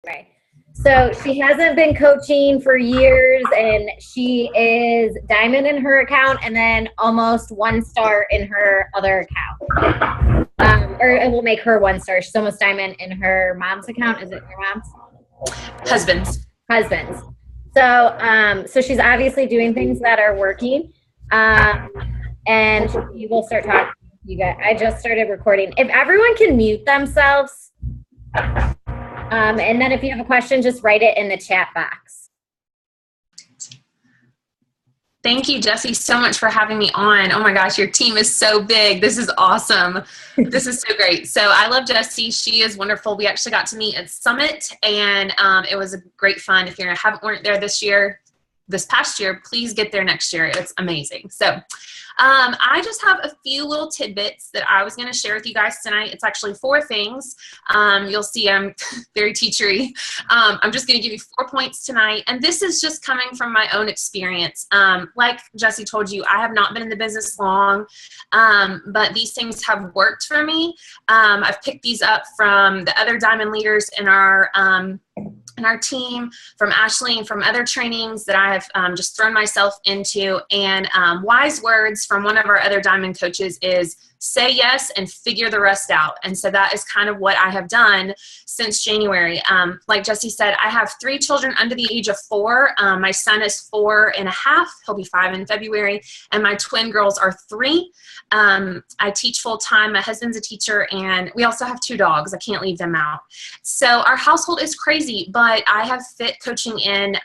Right. So she hasn't been coaching for years, and she is diamond in her account and then almost 1 star in her other account. Or it will make her 1 star. She's almost diamond in her mom's account. Is it your mom's? Husband's. Husband's. So she's obviously doing things that are working. And we will start talking to you guys. I just started recording. If everyone can mute themselves, and then if you have a question, just write it in the chat box. Thank you, Jessie, so much for having me on. Oh my gosh, your team is so big. This is awesome. This is so great. So I love Jessie. She is wonderful. We actually got to meet at Summit, and it was a great fun. If you weren't there this past year, please get there next year. It's amazing. So I just have a few little tidbits that I was going to share with you guys tonight. It's actually 4 things. You'll see I'm very teachery. I'm just going to give you 4 points tonight. And this is just coming from my own experience. Like Jessie told you, I have not been in the business long, but these things have worked for me. I've picked these up from the other diamond leaders in our team, from Ashley, and from other trainings that I have just thrown myself into. And wise words from one of our other diamond coaches is say yes and figure the rest out. And so that is kind of what I have done since January. Like Jessie said, I have 3 children under the age of 4. My son is 4.5. He'll be 5 in February. And my twin girls are 3. I teach full time. My husband's a teacher, and we also have 2 dogs. I can't leave them out. So our household is crazy, but I have fit coaching in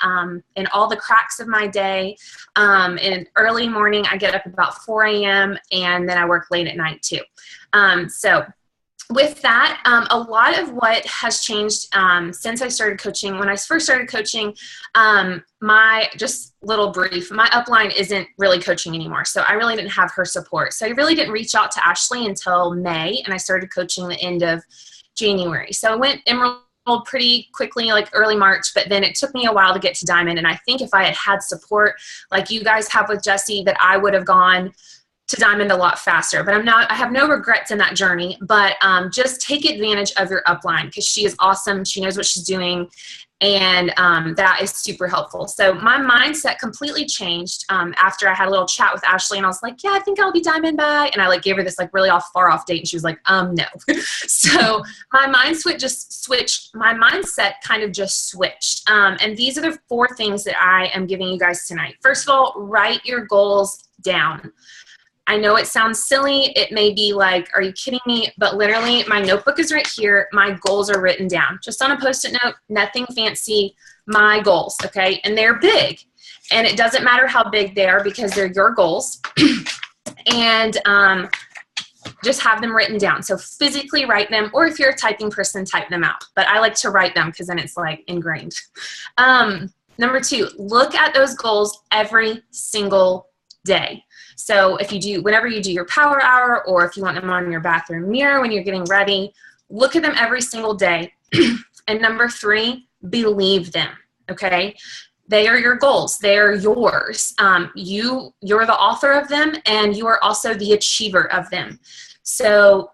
all the cracks of my day. In early morning, I get up about 4 a.m. and then I work late at night too. So with that, a lot of what has changed since I started coaching, when I first started coaching, my upline isn't really coaching anymore. So I really didn't have her support. So I really didn't reach out to Ashley until May, and I started coaching the end of January. So I went Emerald pretty quickly, like early March, but then it took me a while to get to Diamond. And I think if I had had support like you guys have with Jessie, that I would have gone to Diamond a lot faster. But I have no regrets in that journey, but just take advantage of your upline, because she is awesome. She knows what she's doing. And that is super helpful. So my mindset completely changed after I had a little chat with Ashley, and I was like, yeah, I think I'll be Diamond by. And I gave her this really far off date, and she was like, no. So my mindset kind of just switched. And these are the 4 things that I am giving you guys tonight. First of all, write your goals down. I know it sounds silly. It may be like, are you kidding me? But literally, my notebook is right here. My goals are written down. Just on a Post-it note, nothing fancy, my goals, okay? And they're big. And it doesn't matter how big they are, because they're your goals. And just have them written down. So physically write them, or if you're a typing person, type them out. But I like to write them, because then it's ingrained. Number 2, look at those goals every single day. So whenever you do your power hour, or if you want them on your bathroom mirror when you're getting ready, look at them every single day. And number 3, believe them, okay? They are your goals. They are yours. You're the author of them, and you are also the achiever of them. So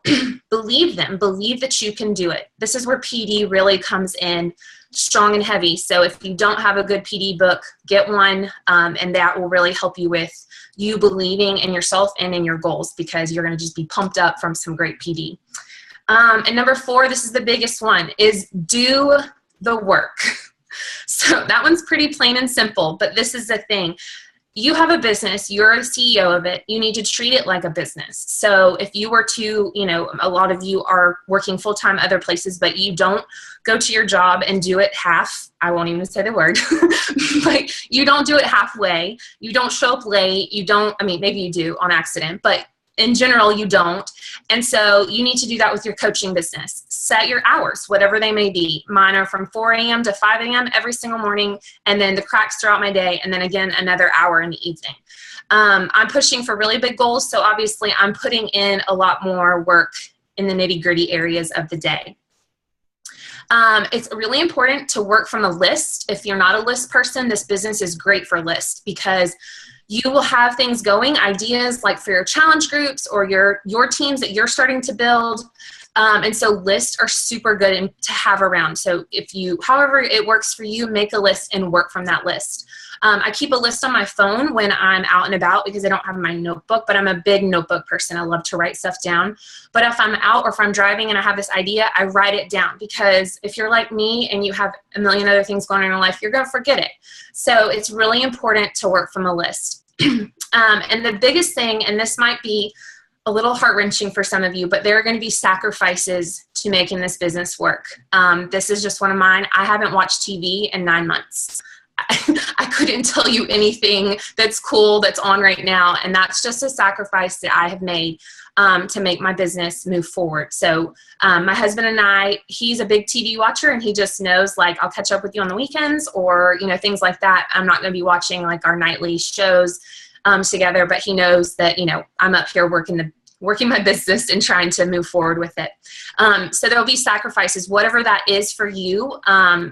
believe them. Believe that you can do it. This is where PD really comes in strong and heavy. So if you don't have a good PD book, get one, and that will really help you with you believing in yourself and in your goals, because you're going to just be pumped up from some great PD. And number 4, this is the biggest one, is do the work. So that one's pretty plain and simple, but this is the thing. You have a business, you're a CEO of it, you need to treat it like a business. So if you were to, a lot of you are working full-time other places, but you don't go to your job and do it I won't even say the word, but you don't do it halfway, you don't show up late, maybe you do on accident, but in general, you don't. And so you need to do that with your coaching business. Set your hours, whatever they may be. Mine are from 4 a.m. to 5 a.m. every single morning, and then the cracks throughout my day, and then again, another hour in the evening. I'm pushing for really big goals, so obviously I'm putting in a lot more work in the nitty-gritty areas of the day. It's really important to work from a list. If you're not a list person, this business is great for lists, because you will have things going, ideas like for your challenge groups or your teams that you're starting to build. And so lists are super good to have around. So if you, however it works for you, make a list and work from that list. I keep a list on my phone when I'm out and about because I don't have my notebook, but I'm a big notebook person. I love to write stuff down. But if I'm out or if I'm driving and I have this idea, I write it down, because if you're like me and you have a million other things going on in your life, you're going to forget it. So it's really important to work from a list. And the biggest thing, and this might be a little heart-wrenching for some of you, but there are going to be sacrifices to making this business work. This is just one of mine. I haven't watched TV in 9 months. I couldn't tell you anything that's cool that's on right now, and that's just a sacrifice that I have made to make my business move forward. So my husband and I, he's a big TV watcher, and he just knows, like, I'll catch up with you on the weekends, or, you know, things like that. I'm not going to be watching like our nightly shows together, but he knows that, you know, I'm up here working my business and trying to move forward with it. So there'll be sacrifices, whatever that is for you.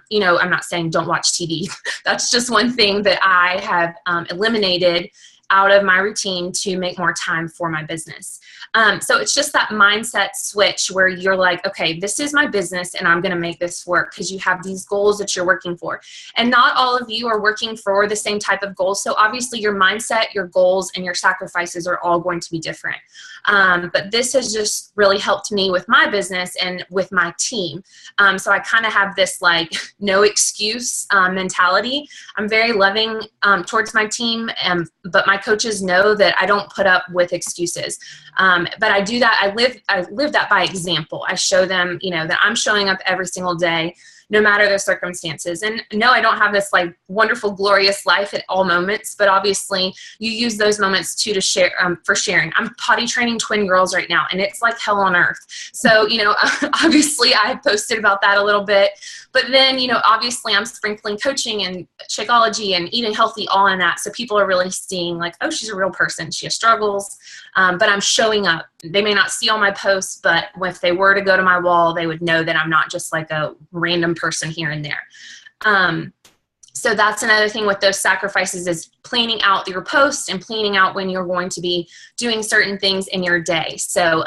You know, I'm not saying don't watch TV. That's just one thing that I have eliminated out of my routine to make more time for my business. So it's just that mindset switch where you're like, okay, this is my business and I'm going to make this work, because you have these goals that you're working for. And not all of you are working for the same type of goals. So obviously your mindset, your goals, and your sacrifices are all going to be different. But this has just really helped me with my business and with my team. So I kind of have this like no excuse mentality. I'm very loving towards my team, but my coaches know that I don't put up with excuses. But I do that. I live that by example. I show them, you know, that I'm showing up every single day, no matter the circumstances. And no, I don't have this like wonderful, glorious life at all moments, but obviously you use those moments too to share, for sharing. I'm potty training twin girls right now, and it's like hell on earth. So, you know, obviously I have posted about that a little bit, but then, you know, obviously I'm sprinkling coaching and Shakeology and eating healthy all in that. So people are really seeing like, oh, she's a real person. She has struggles, but I'm showing up. They may not see all my posts, but if they were to go to my wall, they would know that I'm not just like a random person here and there. So that's another thing with those sacrifices, is planning out your posts and planning out when you're going to be doing certain things in your day. So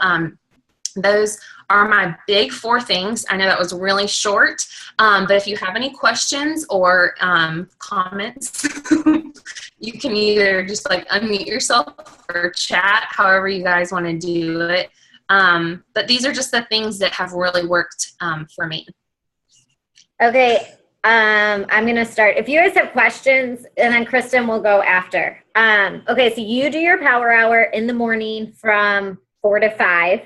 those are my big 4 things. I know that was really short, but if you have any questions or comments, you can either just like unmute yourself or chat, however you guys want to do it. But these are just the things that have really worked for me. Okay, I'm going to start. If you guys have questions, and then Kristen will go after. Okay, so you do your power hour in the morning from 4 to 5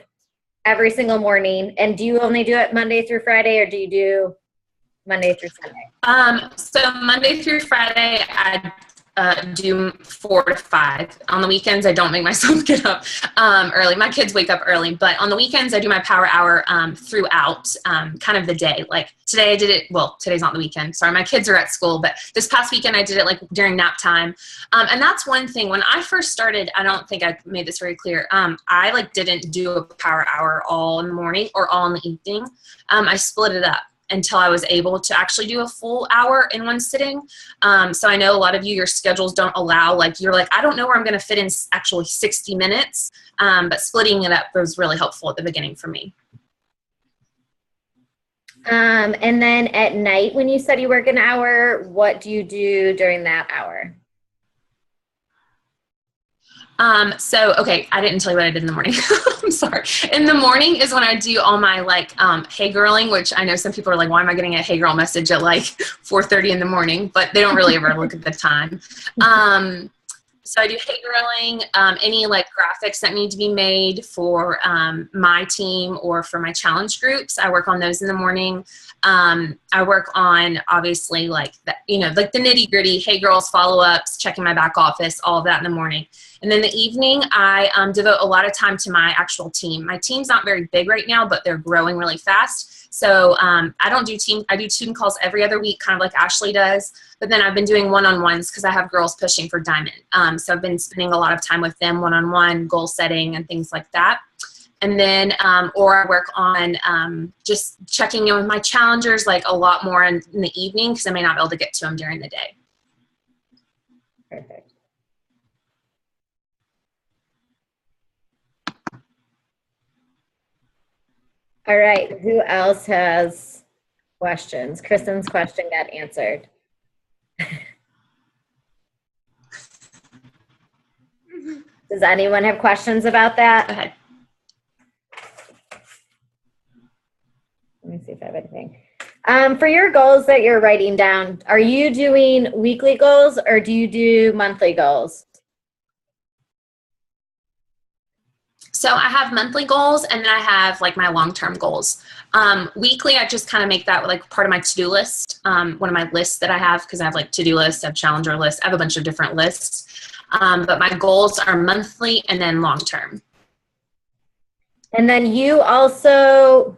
every single morning. And do you only do it Monday through Friday, or do you do Monday through Sunday? So Monday through Friday, I do 4 to 5. On the weekends, I don't make myself get up early. My kids wake up early, but on the weekends, I do my power hour throughout kind of the day. Like today I did it, well, today's not the weekend. Sorry, my kids are at school, but this past weekend I did it like during nap time. And that's one thing. When I first started, I don't think I made this very clear. I like didn't do a power hour all in the morning or all in the evening. I split it up until I was able to actually do a full hour in one sitting. So I know a lot of you, your schedules don't allow, like you're like, I don't know where I'm going to fit in actually 60 minutes, but splitting it up was really helpful at the beginning for me. And then at night, when you said you work an hour, what do you do during that hour? Okay, I didn't tell you what I did in the morning. I'm sorry. In the morning is when I do all my like hey girling, which I know some people are like, why am I getting a hey girl message at like 4:30 in the morning? But they don't really ever look at the time. So I do hey girling, any like graphics that need to be made for my team or for my challenge groups. I work on those in the morning. I work on obviously like that, you know, like the nitty gritty, hey girls, follow-ups, checking my back office, all of that in the morning. And then the evening, I devote a lot of time to my actual team. My team's not very big right now, but they're growing really fast. So I do team calls every other week, kind of like Ashley does. But then I've been doing one-on-ones because I have girls pushing for Diamond. So I've been spending a lot of time with them one-on-one, goal setting and things like that. And then, or I work on just checking in with my challengers, like a lot more in the evening because I may not be able to get to them during the day. Perfect. All right. Who else has questions? Kristen's question got answered. Does anyone have questions about that? Go ahead. Let me see if I have anything. For your goals that you're writing down, are you doing weekly goals or do you do monthly goals? So I have monthly goals and then I have like my long-term goals. Weekly, I just kind of make that like part of my to-do list. One of my lists that I have, because I have like to-do lists, I have challenger lists, I have a bunch of different lists. But my goals are monthly and then long-term. And then you also,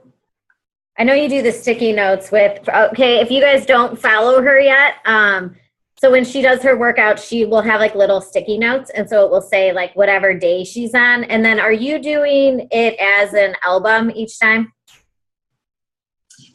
I know you do the sticky notes with, okay, if you guys don't follow her yet, so when she does her workout, she will have like little sticky notes. And so it will say like whatever day she's on. And then are you doing it as an album each time?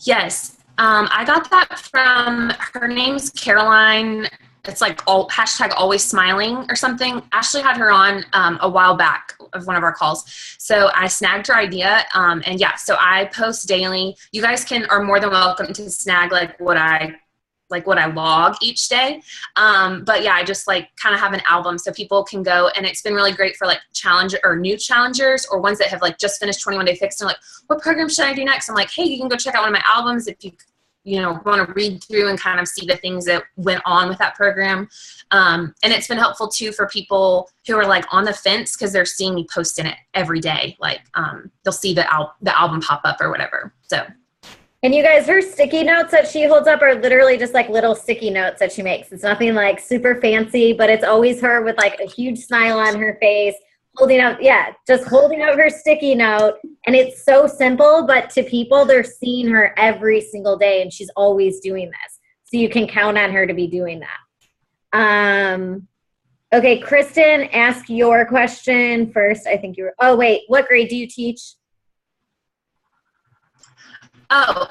Yes. I got that from, her name's Caroline. It's like hashtag always smiling or something. Ashley had her on a while back of one of our calls. So I snagged her idea. And yeah, so I post daily. You guys are more than welcome to snag like what I log each day. But yeah, I just like kind of have an album so people can go, and it's been really great for like new challengers or ones that have like just finished 21 Day Fix and like, what program should I do next? I'm like, hey, you can go check out one of my albums if you want to read through and kind of see the things that went on with that program. And it's been helpful too for people who are like on the fence because they're seeing me post in it every day. Like they'll see the album pop up or whatever. So. And you guys, her sticky notes that she holds up are literally just like little sticky notes that she makes. It's nothing like super fancy, but it's always her with like a huge smile on her face, just holding out her sticky note. And it's so simple, but to people, they're seeing her every single day and she's always doing this. So you can count on her to be doing that. Okay, Kristen, ask your question first. I think what grade do you teach? Oh,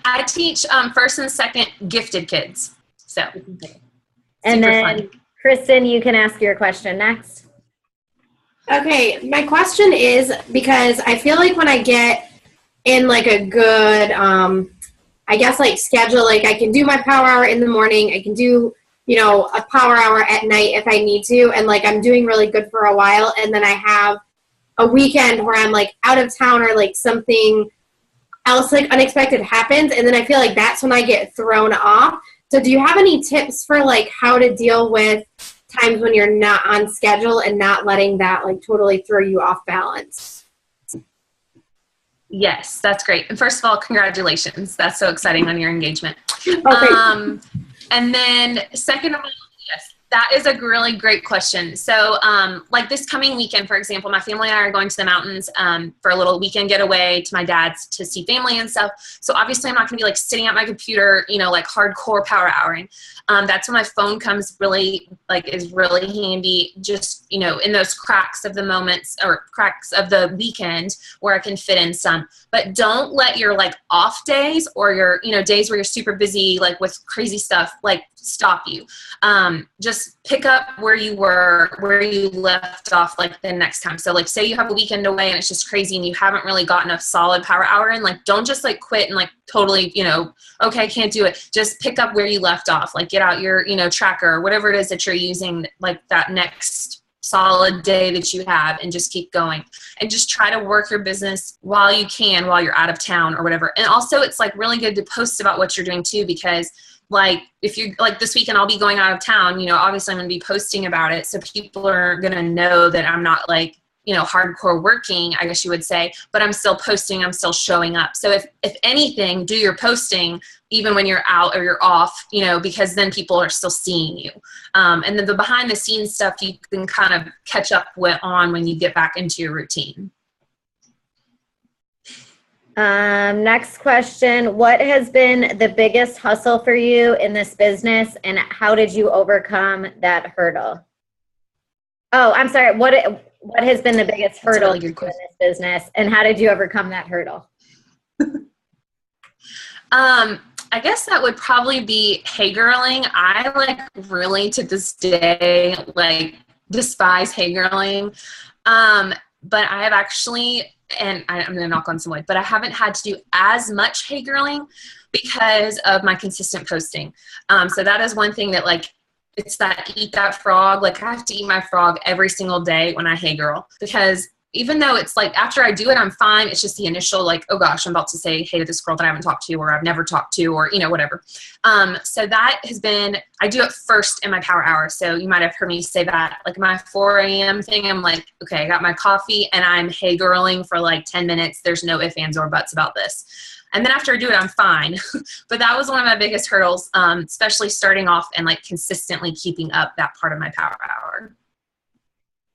I teach first and second gifted kids. So, and then fun. Kristen, you can ask your question next. Okay, my question is, because I feel like when I get in like a good, I guess like schedule, like I can do my power hour in the morning, I can do, a power hour at night if I need to, and like I'm doing really good for a while, and then I have a weekend where I'm like out of town or like something else like unexpected happens, and then I feel like that's when I get thrown off. So do you have any tips for like how to deal with times when you're not on schedule and not letting that like totally throw you off balance? Yes, that's great. And first of all, congratulations. That's so exciting on your engagement. Okay. And then second of all, yes, that is a really great question. So like this coming weekend, for example, my family and I are going to the mountains for a little weekend getaway to my dad's to see family and stuff. So obviously I'm not going to be like sitting at my computer, like hardcore power houring. That's when my phone is really handy, just, in those cracks of the moments or cracks of the weekend where I can fit in some. But don't let your like off days or your, days where you're super busy, like with crazy stuff, like stop you. Just pick up where you left off like the next time. So like say you have a weekend away and it's just crazy and you haven't really gotten a solid power hour in, like don't just like quit and like totally, okay, I can't do it. Just pick up where you left off, like get out your, tracker or whatever it is that you're using, like that next solid day that you have, and just keep going and just try to work your business while you're out of town or whatever. And also it's like really good to post about what you're doing too, because like if you're like this weekend I'll be going out of town, obviously I'm going to be posting about it. So people are going to know that I'm not like, hardcore working, I guess you would say, but I'm still posting, I'm still showing up. So if anything, do your posting even when you're out or you're off, because then people are still seeing you. And then the behind the scenes stuff you can kind of catch up on when you get back into your routine. Next question. What has been the biggest hustle for you in this business, and how did you overcome that hurdle? Oh, I'm sorry. What has been the biggest hurdle in this business, and how did you overcome that hurdle? I guess that would probably be hey girling. I like really to this day like despise hey girling. But I have actually and I'm going to knock on some wood, but I haven't had to do as much hay girling because of my consistent posting. So that is one thing that, like, it's that eat that frog. Like, I have to eat my frog every single day when I hay girl, because even though it's like after I do it, I'm fine. It's just the initial, like, oh gosh, I'm about to say hey to this girl that I haven't talked to, or I've never talked to, or, you know, whatever. So that has been, I do it first in my power hour. So you might have heard me say that, like my 4 a.m. thing, I'm like, okay, I got my coffee and I'm hay girling for like 10 minutes. There's no ifs, ands, or buts about this. And then after I do it, I'm fine. But that was one of my biggest hurdles, especially starting off and like consistently keeping up that part of my power hour.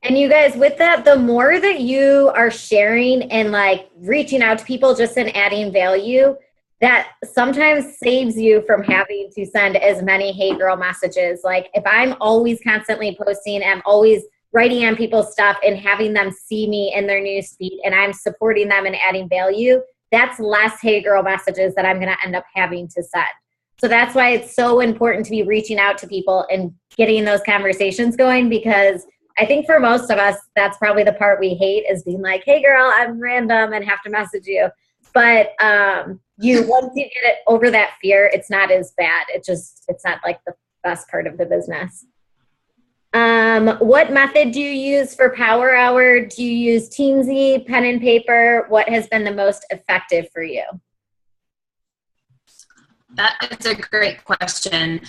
And you guys, with that, the more that you are sharing and like reaching out to people just in adding value, that sometimes saves you from having to send as many hey girl messages. Like if I'm always constantly posting, I'm always writing on people's stuff and having them see me in their news feed, and I'm supporting them and adding value, that's less hey girl messages that I'm going to end up having to send. So that's why it's so important to be reaching out to people and getting those conversations going, because I think for most of us, that's probably the part we hate, is being like, hey girl, I'm random and have to message you. But once you get it over that fear, it's not as bad. It's not like the best part of the business. What method do you use for power hour? Do you use Teamsy, pen and paper? What has been the most effective for you? That is a great question.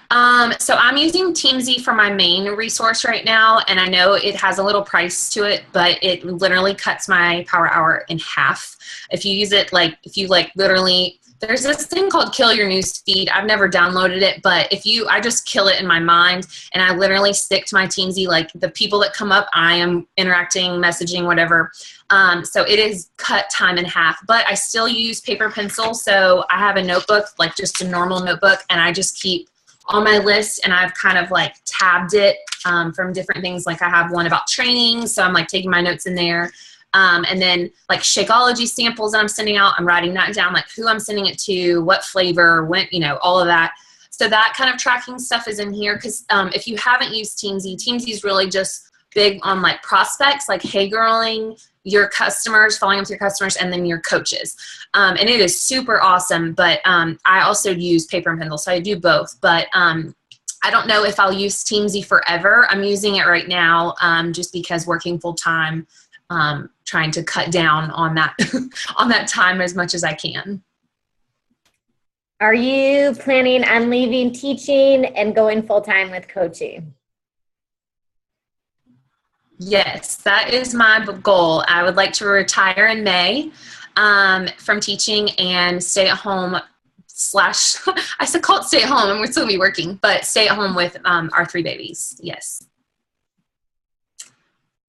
So I'm using Teamsy for my main resource right now, and I know it has a little price to it, but it literally cuts my power hour in half. If you use it, like, if you like literally, there's this thing called Kill Your News Feed. I've never downloaded it, but I just kill it in my mind, and I literally stick to my Teamsy. Like the people that come up, I am interacting, messaging, whatever. So it is cut time in half, but I still use paper pencil. So I have a notebook, like just a normal notebook, and I just keep all my lists, and I've kind of like tabbed it from different things. Like I have one about training, so I'm like taking my notes in there. And then like Shakeology samples that I'm sending out, I'm writing that down, like who I'm sending it to, what flavor, when, you know, all of that. So that kind of tracking stuff is in here, because if you haven't used Teamsy, Teamsy is really just big on like prospects, like hey girling your customers, following up with your customers, and then your coaches. And it is super awesome, but I also use paper and pencil, so I do both. But I don't know if I'll use Teamsy forever. I'm using it right now just because working full time, trying to cut down on that on that time as much as I can. Are you planning on leaving teaching and going full time with coaching? Yes, that is my goal. I would like to retire in May from teaching and stay at home slash, I said call it stay at home, and we're still be working, but stay at home with our 3 babies. Yes.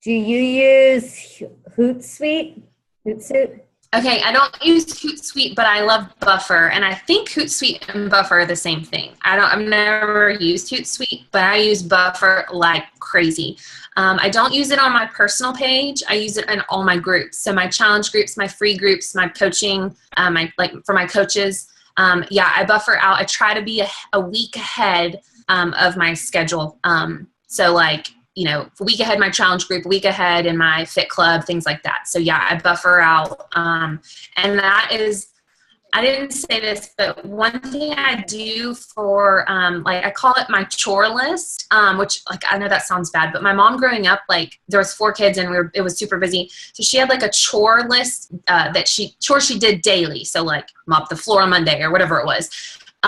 Do you use Hootsuite? Hootsuite? Okay, I don't use Hootsuite, but I love Buffer, and I think Hootsuite and Buffer are the same thing. I've never used Hootsuite, but I use Buffer like crazy. I don't use it on my personal page. I use it in all my groups. So my challenge groups, my free groups, my coaching, for my coaches. Yeah, I buffer out. I try to be a week ahead of my schedule. So like, you know, a week ahead my challenge group, a week ahead in my fit club, things like that. So yeah, I buffer out. And that is, I didn't say this, but one thing I do for, like, I call it my chore list, which, like, I know that sounds bad, but my mom growing up, like, there was 4 kids and it was super busy. So she had like a chore list chores she did daily. So like mop the floor on Monday or whatever it was.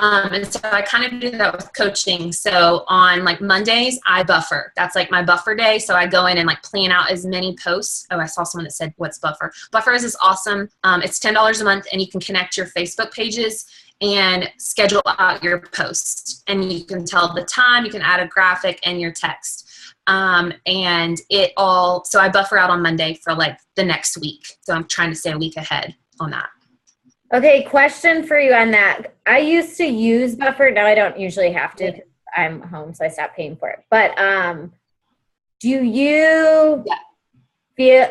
And so I kind of do that with coaching. So on like Mondays, I buffer. That's like my buffer day. So I go in and like plan out as many posts. Oh, I saw someone that said, what's Buffer? Buffer is awesome. It's $10 a month, and you can connect your Facebook pages and schedule out your posts. And you can tell the time, you can add a graphic and your text. And so I buffer out on Monday for like the next week. So I'm trying to stay a week ahead on that. Okay, question for you on that. I used to use Buffer. Now I don't usually have to because I'm home, so I stopped paying for it. But did you feel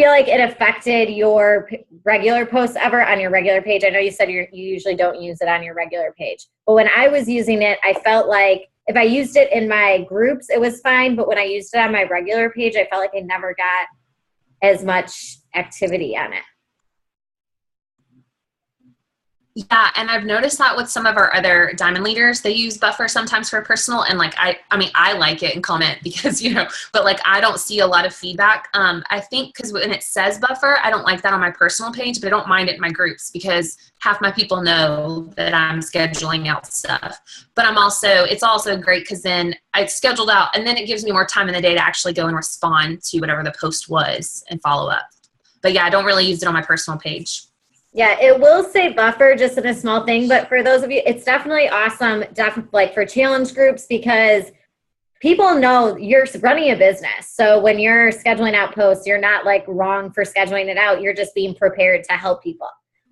like it affected your regular posts ever on your regular page? I know you said you usually don't use it on your regular page. But when I was using it, I felt like if I used it in my groups, it was fine. But when I used it on my regular page, I felt like I never got as much activity on it. Yeah, and I've noticed that with some of our other diamond leaders, they use Buffer sometimes for personal, and like I mean, I like it and comment because but like I don't see a lot of feedback. I think because when it says Buffer, I don't like that on my personal page, but I don't mind it in my groups because half my people know that I'm scheduling out stuff. But it's also great because then it's scheduled out, and then it gives me more time in the day to actually go and respond to whatever the post was and follow up. But yeah, I don't really use it on my personal page. Yeah, it will say Buffer just in a small thing, but for those of you, it's definitely awesome, like for challenge groups, because people know you're running a business. So when you're scheduling out posts, you're not like wrong for scheduling it out. You're just being prepared to help people.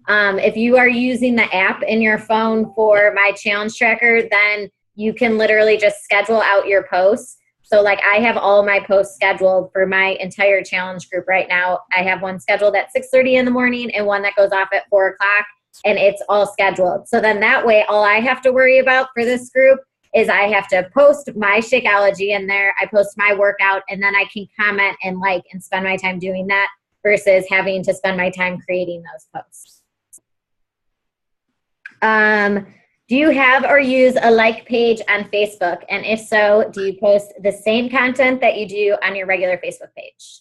If you are using the app in your phone for my challenge tracker, then you can literally just schedule out your posts. So like I have all my posts scheduled for my entire challenge group right now. I have one scheduled at 6:30 in the morning and one that goes off at 4 o'clock, and it's all scheduled. So then that way, all I have to worry about for this group is I have to post my Shakeology in there. I post my workout, and then I can comment and like and spend my time doing that versus having to spend my time creating those posts. Do you have or use a like page on Facebook? And if so, do you post the same content that you do on your regular Facebook page?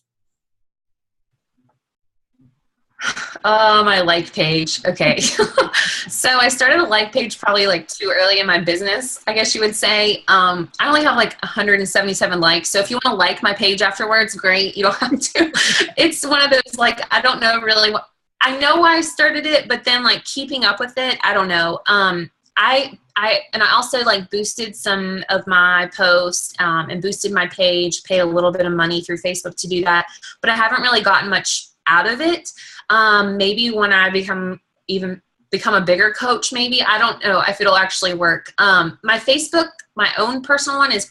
My like page. Okay. So I started a like page probably like too early in my business, I guess you would say. I only have like 177 likes. So if you want to like my page afterwards, great. You don't have to. It's one of those, like, I don't know really what, I know why I started it, but then like keeping up with it, I don't know. I also like boosted some of my posts and boosted my page, paid a little bit of money through Facebook to do that, but I haven't really gotten much out of it. Maybe when I become a bigger coach, maybe, I don't know if it'll actually work. My Facebook, my own personal one is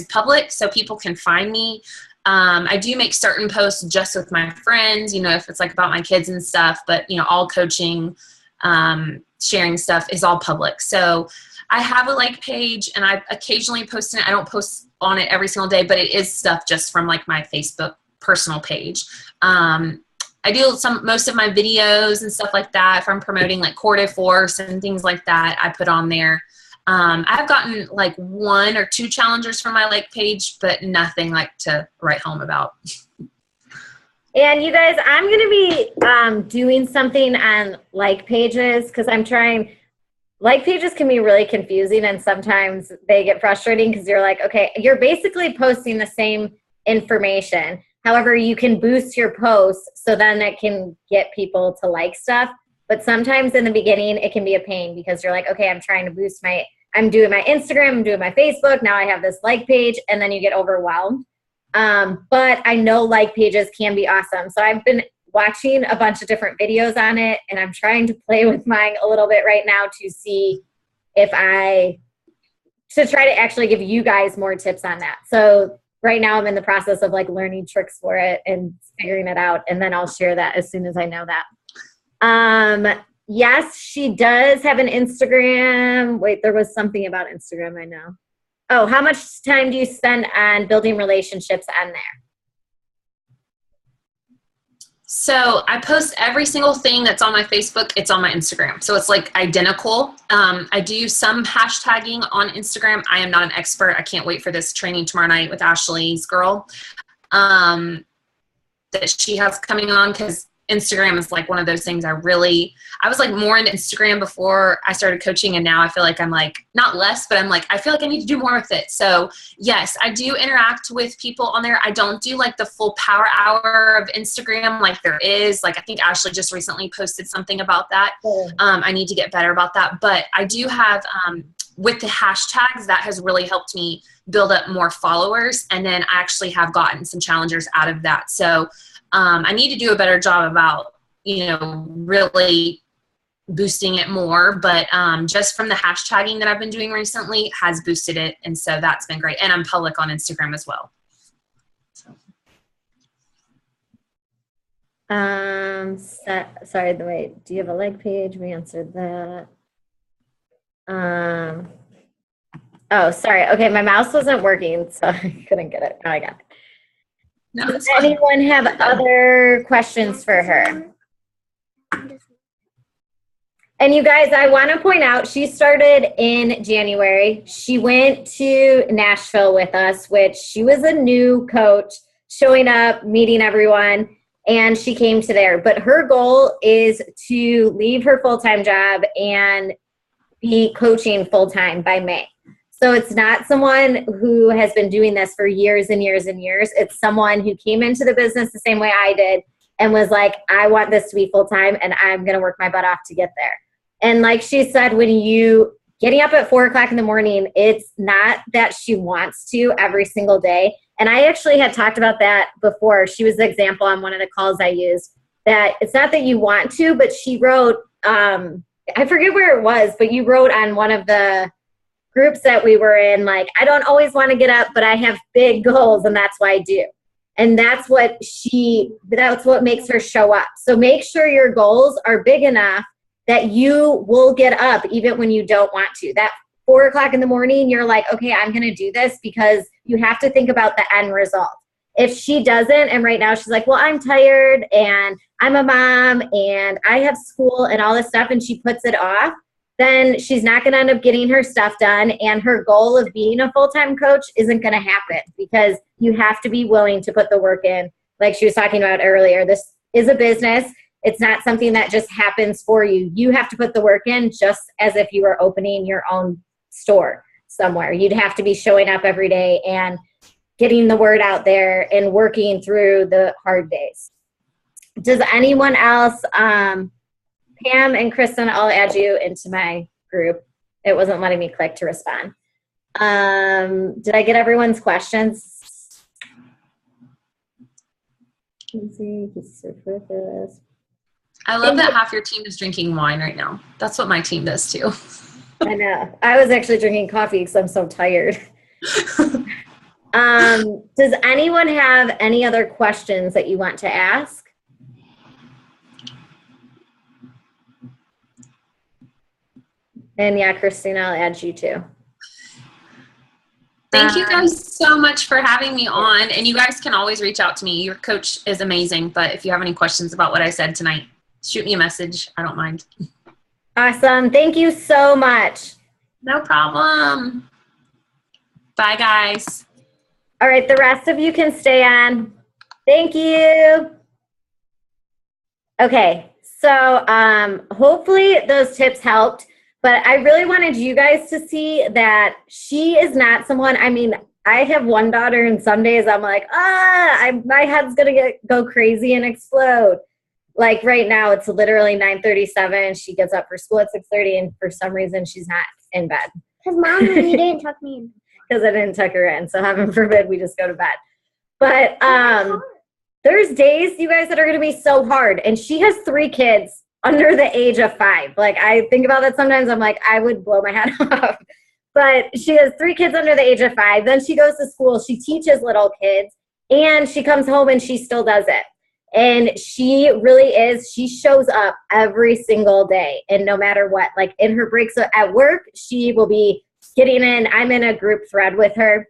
public, so people can find me. I do make certain posts just with my friends, if it's like about my kids and stuff, but all coaching, sharing stuff is all public. So I have a like page and I occasionally post it. I don't post on it every single day, but it is stuff just from like my Facebook personal page. I do most of my videos and stuff like that. If I'm promoting like Core de Force and things like that, I put on there. I've gotten like 1 or 2 challengers from my like page, but nothing like to write home about. And you guys, I'm going to be doing something on like pages because I'm trying. Like pages can be really confusing and sometimes they get frustrating because you're like, okay, you're basically posting the same information. However, you can boost your posts so then it can get people to like stuff. But sometimes in the beginning, it can be a pain because you're like, okay, I'm trying to boost I'm doing my Instagram, I'm doing my Facebook. Now I have this like page, and then you get overwhelmed. But I know like pages can be awesome. So I've been watching a bunch of different videos on it, and I'm trying to play with mine a little bit right now to see to try to actually give you guys more tips on that. So right now I'm in the process of like learning tricks for it and figuring it out. And then I'll share that as soon as I know that. Yes, she does have an Instagram. Wait, there was something about Instagram I know. Oh, how much time do you spend on building relationships on there? So I post every single thing that's on my Facebook. It's on my Instagram. So it's like identical. I do some hashtagging on Instagram. I am not an expert. I can't wait for this training tomorrow night with Ashley's girl that she has coming on, because Instagram is like one of those things I was like more into Instagram before I started coaching, and now I feel like I'm like not less, but I'm like I feel like I need to do more with it. So yes, I do interact with people on there. I don't do like the full power hour of Instagram like there is. Like I think Ashley just recently posted something about that. I need to get better about that, but I do have with the hashtags that has really helped me build up more followers, and then I actually have gotten some challengers out of that. So I need to do a better job about, really boosting it more, but just from the hashtagging that I've been doing recently has boosted it. And so that's been great. And I'm public on Instagram as well. So. Sorry, do you have a like page? We answered that. Oh, sorry. Okay, my mouse wasn't working, so I couldn't get it. Now I got it. No, Does it's fine. anyone have other questions for her? And you guys, I want to point out, she started in January. She went to Nashville with us, which she was a new coach, showing up, meeting everyone, and she came to there. But her goal is to leave her full-time job and be coaching full-time by May. So it's not someone who has been doing this for years and years and years. It's someone who came into the business the same way I did and was like, I want this to be full-time and I'm going to work my butt off to get there. And like she said, when you getting up at 4 o'clock in the morning, it's not that she wants to every single day. And I actually had talked about that before. She was the example on one of the calls I used, that it's not that you want to, but she wrote, I forget where it was, but you wrote on one of the groups that we were in, like, I don't always want to get up, but I have big goals and that's why I do. And that's what makes her show up. So make sure your goals are big enough that you will get up even when you don't want to. That 4 o'clock in the morning, you're like, okay, I'm going to do this, because you have to think about the end result. If she doesn't, and right now she's like, well, I'm tired and I'm a mom and I have school and all this stuff, and she puts it off, then she's not going to end up getting her stuff done. And her goal of being a full-time coach isn't going to happen, because you have to be willing to put the work in. Like she was talking about earlier, this is a business. It's not something that just happens for you. You have to put the work in, just as if you were opening your own store somewhere. You'd have to be showing up every day and getting the word out there and working through the hard days. Does anyone else, Pam and Kristen, I'll add you into my group. It wasn't letting me click to respond. Did I get everyone's questions? Let's see. I love that half your team is drinking wine right now. That's what my team does too. I know. I was actually drinking coffee because I'm so tired. Does anyone have any other questions that you want to ask? And yeah, Christina, I'll add you too. Thank you guys so much for having me on. And you guys can always reach out to me. Your coach is amazing. But if you have any questions about what I said tonight, shoot me a message. I don't mind. Awesome. Thank you so much. No problem. Bye, guys. All right. The rest of you can stay on. Thank you. Okay. So hopefully those tips helped. But I really wanted you guys to see that she is not someone, I mean, I have one daughter, and some days I'm like, my head's going to go crazy and explode. Like right now, it's literally 9:37. She gets up for school at 6:30, and for some reason, she's not in bed. Because Mom, you didn't tuck me in. Because I didn't tuck her in. So heaven forbid we just go to bed. But there's days, you guys, that are going to be so hard. And she has 3 kids under the age of 5. Like, I think about that sometimes. I'm like, I would blow my head off. But she has 3 kids under the age of 5. Then she goes to school. She teaches little kids. And she comes home and she still does it. And she really is, she shows up every single day. And no matter what, like in her breaks at work, she will be getting in. I'm in a group thread with her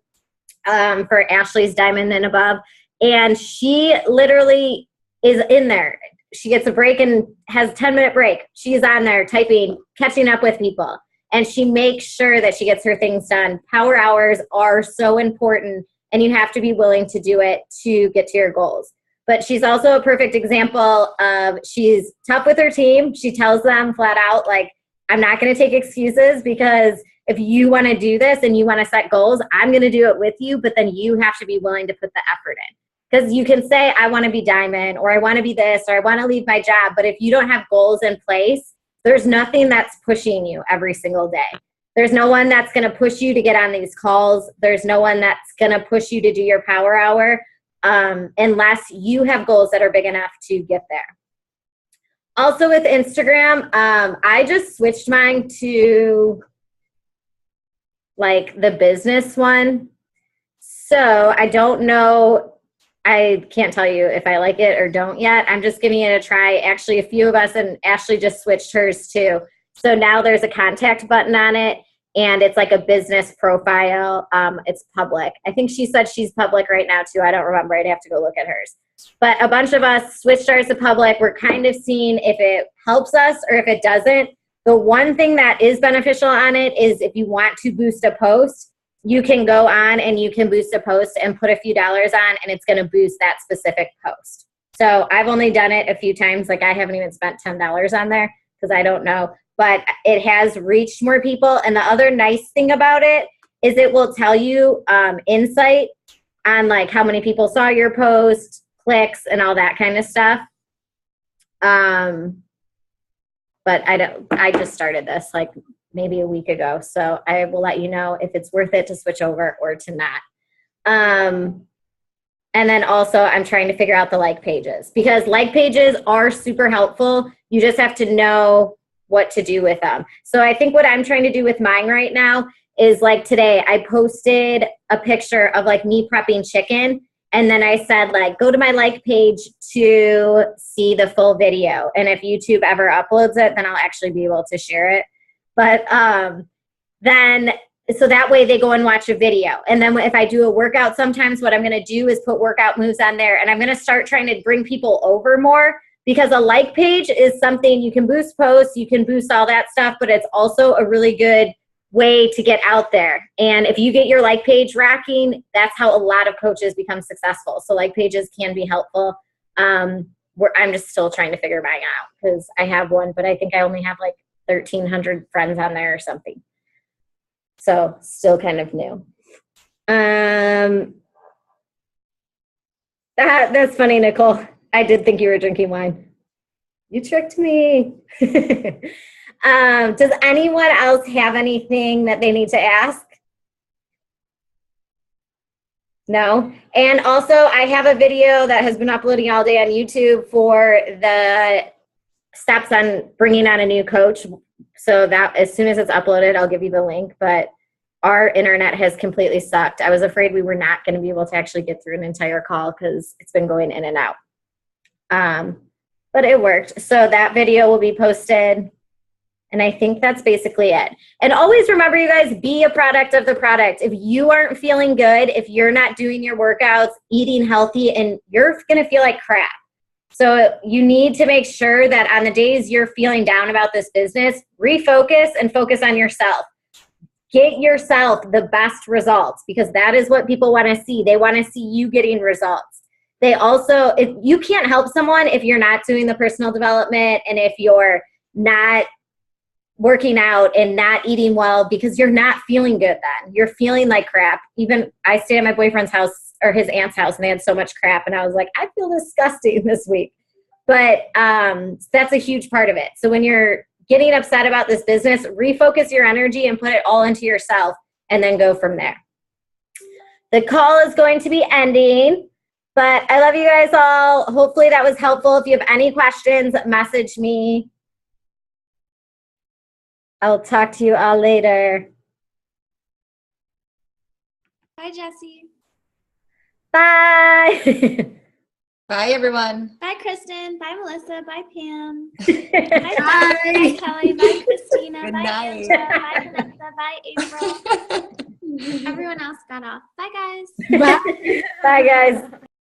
for Ashley's Diamond and Above. And she literally is in there. She gets a break and has a 10-minute break. She's on there typing, catching up with people. And she makes sure that she gets her things done. Power hours are so important, and you have to be willing to do it to get to your goals. But she's also a perfect example of, she's tough with her team. She tells them flat out, like, I'm not going to take excuses, because if you want to do this and you want to set goals, I'm going to do it with you, but then you have to be willing to put the effort in. Because you can say, I want to be Diamond, or I want to be this, or I want to leave my job. But if you don't have goals in place, there's nothing that's pushing you every single day. There's no one that's going to push you to get on these calls. There's no one that's going to push you to do your power hour unless you have goals that are big enough to get there. Also with Instagram, I just switched mine to like the business one. So I don't know. I can't tell you if I like it or don't yet. I'm just giving it a try. Actually, a few of us, and Ashley just switched hers too. So now there's a contact button on it. and it's like a business profile. It's public. I think she said she's public right now too. I don't remember. I'd have to go look at hers. But a bunch of us switched ours to public. We're kind of seeing if it helps us or if it doesn't. The one thing that is beneficial on it is if you want to boost a post, you can go on and you can boost a post and put a few dollars on, and it's going to boost that specific post. So I've only done it a few times. Like I haven't even spent $10 on there because I don't know. But it has reached more people. And the other nice thing about it is it will tell you insight on like how many people saw your post, clicks, and all that kind of stuff. But I just started this like maybe a week ago. So I will let you know if it's worth it to switch over or to not. And then also I'm trying to figure out the like pages, because like pages are super helpful. You just have to know what to do with them. So I think what I'm trying to do with mine right now is like today I posted a picture of like me prepping chicken. And then I said like, go to my like page to see the full video. And if YouTube ever uploads it, then I'll actually be able to share it. But then, so that way they go and watch a video. And then if I do a workout, sometimes what I'm going to do is put workout moves on there. And I'm going to start trying to bring people over more, because a like page is something you can boost posts, you can boost all that stuff, but it's also a really good way to get out there. And if you get your like page racking, that's how a lot of coaches become successful. So like pages can be helpful. I'm just still trying to figure mine out because I have one, but I think I only have like 1,300 friends on there or something. So still kind of new. That's funny, Nicole. I did think you were drinking wine. You tricked me. Does anyone else have anything that they need to ask? No? And also, I have a video that has been uploading all day on YouTube for the steps on bringing on a new coach. So that as soon as it's uploaded, I'll give you the link. But our internet has completely sucked. I was afraid we were not going to be able to actually get through an entire call because it's been going in and out. But it worked. So that video will be posted. And I think that's basically it. And always remember, you guys, be a product of the product. If you aren't feeling good, if you're not doing your workouts, eating healthy, and you're going to feel like crap. So you need to make sure that on the days you're feeling down about this business, refocus and focus on yourself. Get yourself the best results, because that is what people want to see. They want to see you getting results. They also, if you can't help someone if you're not doing the personal development and if you're not working out and not eating well, because you're not feeling good then. You're feeling like crap. Even I stayed at my boyfriend's house or his aunt's house and they had so much crap and I was like, I feel disgusting this week. But that's a huge part of it. So when you're getting upset about this business, refocus your energy and put it all into yourself and then go from there. The call is going to be ending, but I love you guys all. Hopefully that was helpful. If you have any questions, message me. I'll talk to you all later. Bye, Jessie. Bye. Bye, everyone. Bye, Kristen. Bye, Melissa. Bye, Pam. Bye. Bye, Kelly. Bye, Christina. Good Bye, night. Angela. Bye, Vanessa. Bye, April. Everyone else got off. Bye, guys. Bye. Bye, guys.